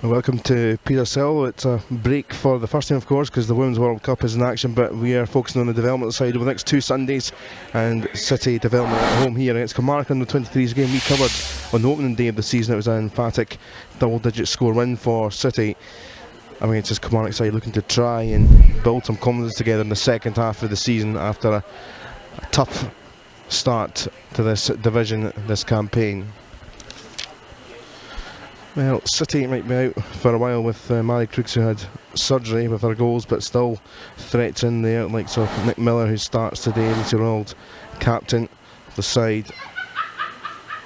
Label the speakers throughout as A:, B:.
A: Welcome to Petershill. It's a break for the first team, of course, because the Women's World Cup is in action, but we are focusing on the development side over the next 2 Sundays, and City development at home here against Kilmarnock under 23's game we covered on the opening day of the season. It was an emphatic double-digit score win for City. I mean, it's just Kilmarnock side looking to try and build some confidence together in the second half of the season after a tough start to this division, this campaign. Well, City might be out for a while with Mary Crooks, who had surgery with her goals, but still threats in there, like sort of Nick Miller, who starts today, the 2-year-old captain of the side.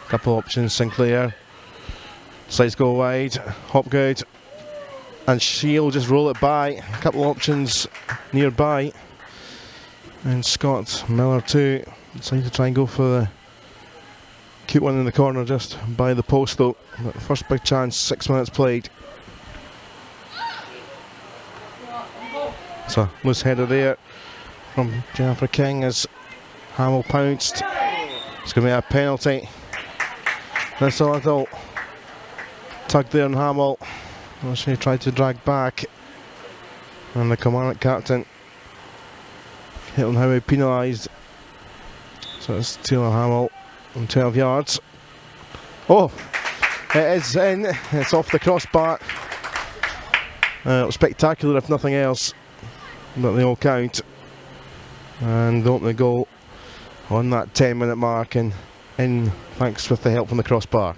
A: Couple options, Sinclair, sides go wide, Hopgood, and she'll just roll it by. A couple options nearby, and Scott Miller too decided to try and go for the cute one in the corner just by the post though. First big chance, 6 minutes played. It's a loose header there from Jennifer King as Hamill pounced. It's going to be a penalty. That's a little tug there on Hamill. She tried to drag back, and the Kilmarnock captain hit on how he penalised. So it's Taylor Hamill on 12 yards. Oh, it is in. It's off the crossbar. Spectacular if nothing else, but they all count. And they open the goal on that 10-minute mark, and in thanks with the help from the crossbar.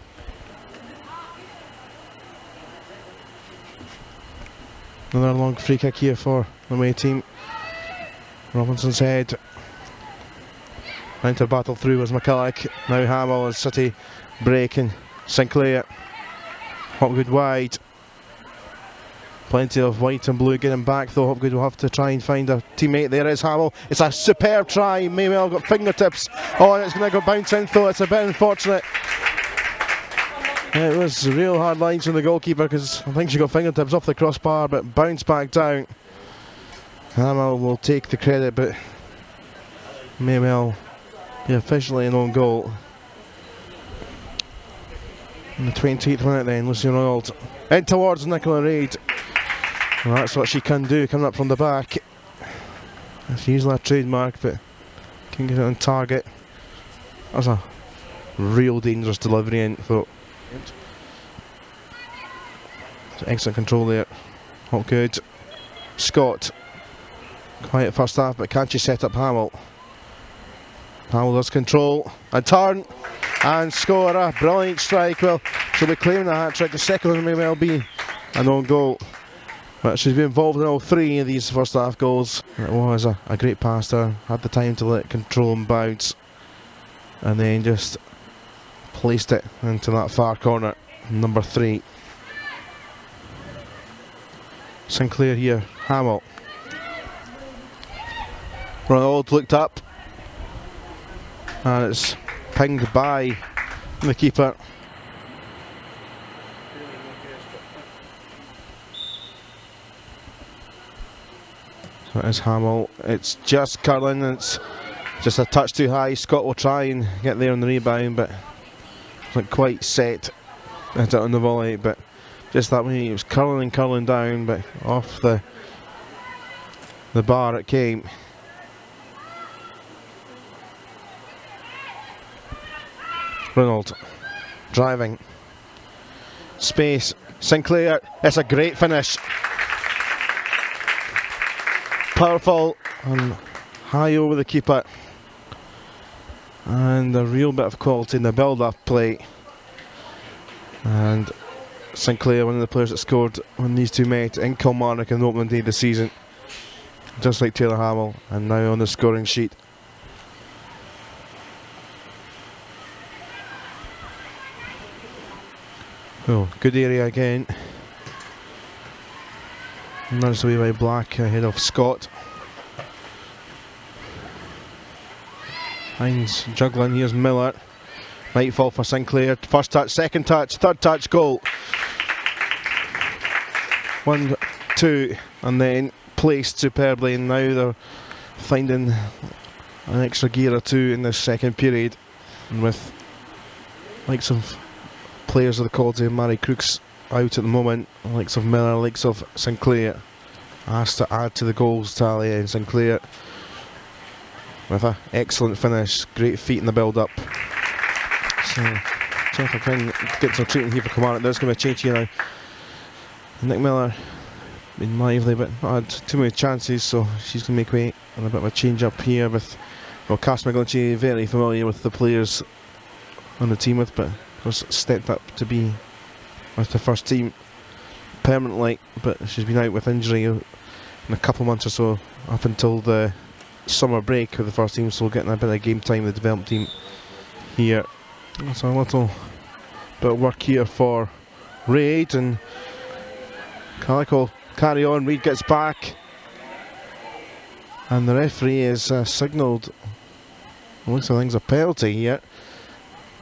A: Another long free kick here for the away team. Robinson's head. Trying to battle through was McCulloch. Now Hamill and City breaking. Sinclair. Hopgood wide. Plenty of white and blue getting back, though. Hopgood will have to try and find a teammate. There is Hamill. It's a superb try. Maywell got fingertips. Oh, and it's going to go bounce in, though. It's a bit unfortunate. It was real hard lines from the goalkeeper, because I think she got fingertips off the crossbar, but bounced back down. Hamill will take the credit, but Maywell officially an own goal. In the 28th minute then, Lucy Royald in towards Nicola Reid. Well, that's what she can do, coming up from the back. It's usually a trademark, but can get it on target. That was a real dangerous delivery in, thought. Excellent control there. Hopgood. Scott. Quiet first half, but can't she set up Hamill? Hamill does control and turn and score a brilliant strike. Well, she'll be claiming a hat-trick. The second one may well be an own goal, but she's been involved in all 3 of these first half goals. It was a great pass there. Had the time to let it control and bounce, and then just placed it into that far corner. Number 3. Sinclair here. Hamill. Ronald looked up, and it's pinged by the keeper. So it is Hamill. It's just curling, it's just a touch too high. Scott will try and get there on the rebound, but it's not quite set. Hit it on the volley, but just that way it was curling and curling down, but off the bar it came. Ronald driving. Space. Sinclair. It's a great finish. Powerful and high over the keeper. And a real bit of quality in the build-up play. And Sinclair, one of the players that scored when these two met in Kilmarnock on the opening day of the season. Just like Taylor Hamill, and now on the scoring sheet. Oh, good area again. Nudged away by Black ahead of Scott. Hines juggling, here's Miller. Might fall for Sinclair. First touch, second touch, third touch, goal. 1, 2, and then placed superbly, and now they're finding an extra gear or two in this second period. And with likes of players of the quality of Mary Crooks out at the moment. The likes of Miller, the likes of Sinclair asked to add to the goals tally, and Sinclair with an excellent finish, great feet in the build-up. So Jeff can get some treatment here for Kilmarnock. There's going to be a change here now. Nick Miller been lively but not had too many chances, so she's going to make way on a bit of a change up here with, well, Cass McGlinchey, very familiar with the players on the team with, but of course stepped up to be with the first team permanently, but she's been out with injury in a couple of months or so up until the summer break with the first team, so getting a bit of game time with the development team here. So a little bit of work here for Reid, and Kilmarnock will carry on. Reid gets back, and the referee has signalled, looks like things a penalty here.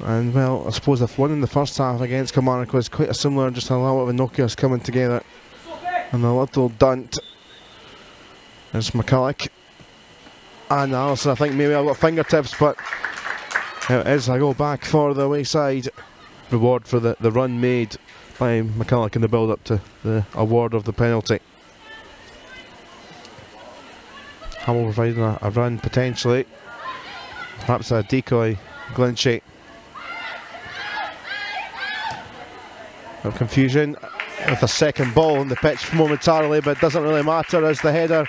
A: And well, I suppose if one in the first half against Kilmarnock was quite a similar, just a lot of Nokia's coming together, and a little dunt. There's McCulloch and Allison. I think maybe I've got fingertips, but it is a go back for the away side. Reward for the run made by McCulloch in the build up to the award of the penalty. Hamill providing a run potentially, perhaps a decoy. Glinchey. Of confusion with a second ball on the pitch momentarily, but it doesn't really matter as the header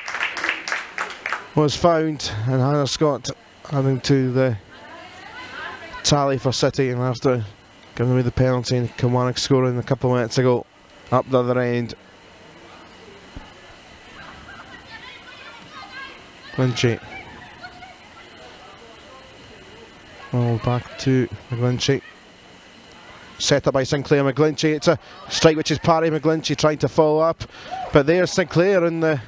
A: was found, and Hannah Scott adding to the tally for City, and after giving away the penalty and Kilmarnock scoring a couple of minutes ago up the other end. Glinchey. Well, back to McGlinchey. Set up by Sinclair. McGlinchey, it's a strike which is Parry. McGlinchey trying to follow up, but there's Sinclair in the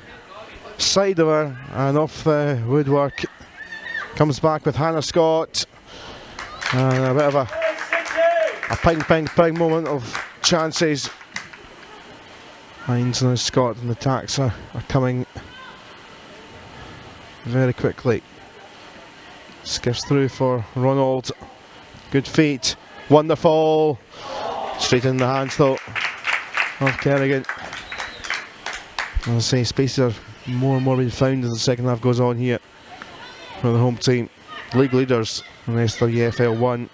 A: side of her, and off the woodwork comes back with Hannah Scott, and a bit of a ping moment of chances. Hines and Scott and the attacks are coming very quickly. Skips through for Ronald. Good feet. Wonderful. Straight in the hands though of Kerrigan. As I say, spaces are more and more being found as the second half goes on here for the home team. League leaders in the SWFL 1.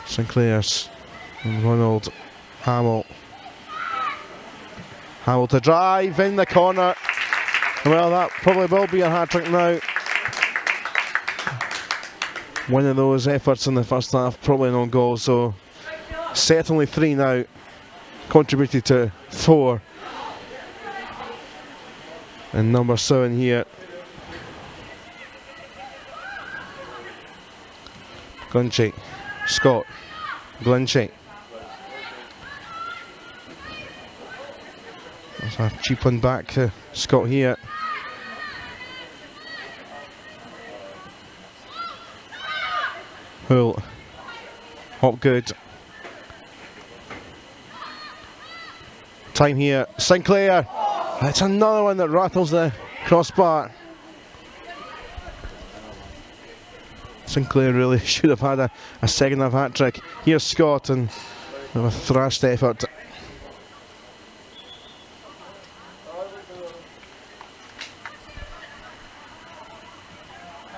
A: Sinclair's and Ronald. Hamill. Hamill to drive in the corner. Well, that probably will be a hat-trick now. One of those efforts in the first half, probably an own goal, so certainly 3 now, contributed to 4. And number 7 here. Glinchey, Scott, Glinchey. There's a cheap one back to Scott here. Hull, Hopgood. Time here, Sinclair. It's another one that rattles the crossbar. Sinclair really should have had a second half hat trick. Here's Scott, and with a thrashed effort.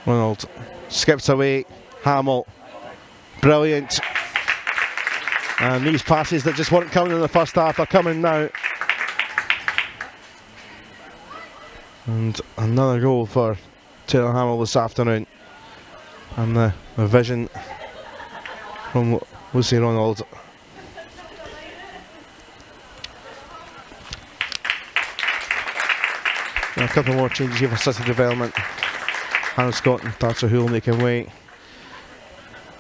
A: Ronald skips away. Hamill, brilliant. And these passes that just weren't coming in the first half are coming now. And another goal for Taylor Hamill this afternoon. And the vision from Lucy Ronald. And a couple more changes here for City Development. Hannah Scott and Thatcher Hull making way.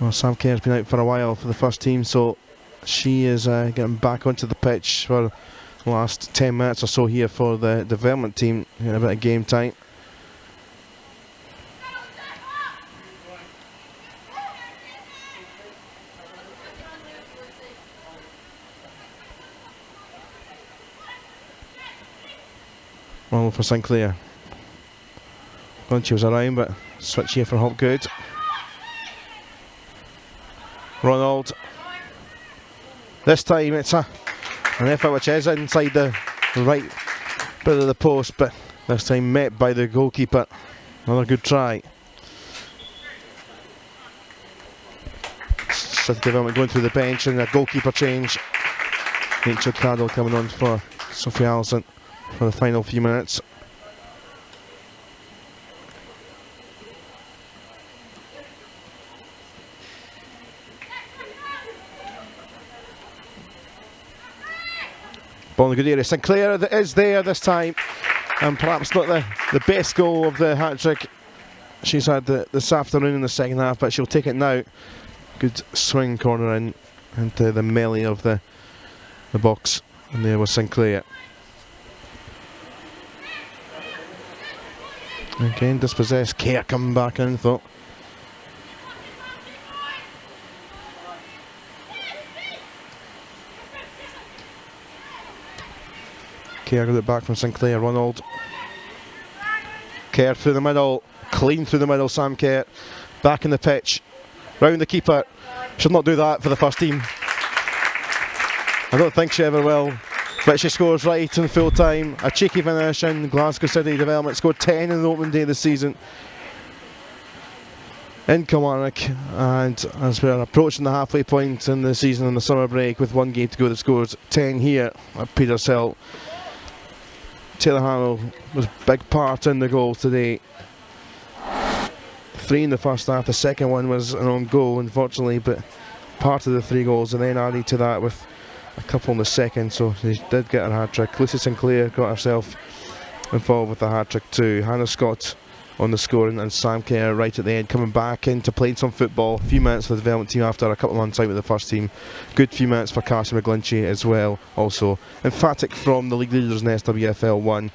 A: Well, Sam Kerr's been out for a while for the first team, so she is getting back onto the pitch for the last 10 minutes or so here for the development team, getting a bit of game time. Well, for Sinclair. She was around, but switch here for Hopgood. Ronald. This time it's an effort which is inside the right bit of the post, but this time met by the goalkeeper. Another good try. City Development going through the bench and a goalkeeper change. Rachel Cadell coming on for Sophie Allison for the final few minutes. Ball in the good area. Sinclair is there this time, and perhaps not the best goal of the hat-trick she's had this afternoon in the second half, but she'll take it now. Good swing corner in into the melee of the box, and there was Sinclair. Again dispossessed. Kerr coming back in, thought. Kerr got it back from Sinclair. Ronald. Kerr through the middle. Clean through the middle, Sam Kerr. Back in the pitch. Round the keeper. Should not do that for the first team. I don't think she ever will. But she scores right in full time. A cheeky finish in Glasgow City Development. Scored 10 in the opening day of the season in Kilmarnock. And as we're approaching the halfway point in the season in the summer break with one game to go, they've scored 10 here at Petershill. Taylor Harrell was a big part in the goal today. 3 in the first half. The second one was an own goal, unfortunately, but part of the 3 goals, and then added to that with a couple in the second, so she did get her hat-trick. Lucy Sinclair got herself involved with the hat-trick too. Hannah Scott on the scoring, and Sam Kerr right at the end, coming back into playing some football. A few minutes for the development team after a couple of months out with the first team. Good few minutes for Cassie McGlinchey as well. Also emphatic from the league leaders in SWFL 1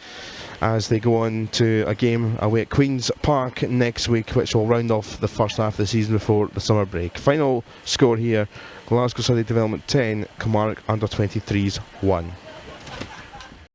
A: as they go on to a game away at Queen's Park next week, which will round off the first half of the season before the summer break. Final score here: Glasgow City Development 10, Kilmarnock Under 23s 1.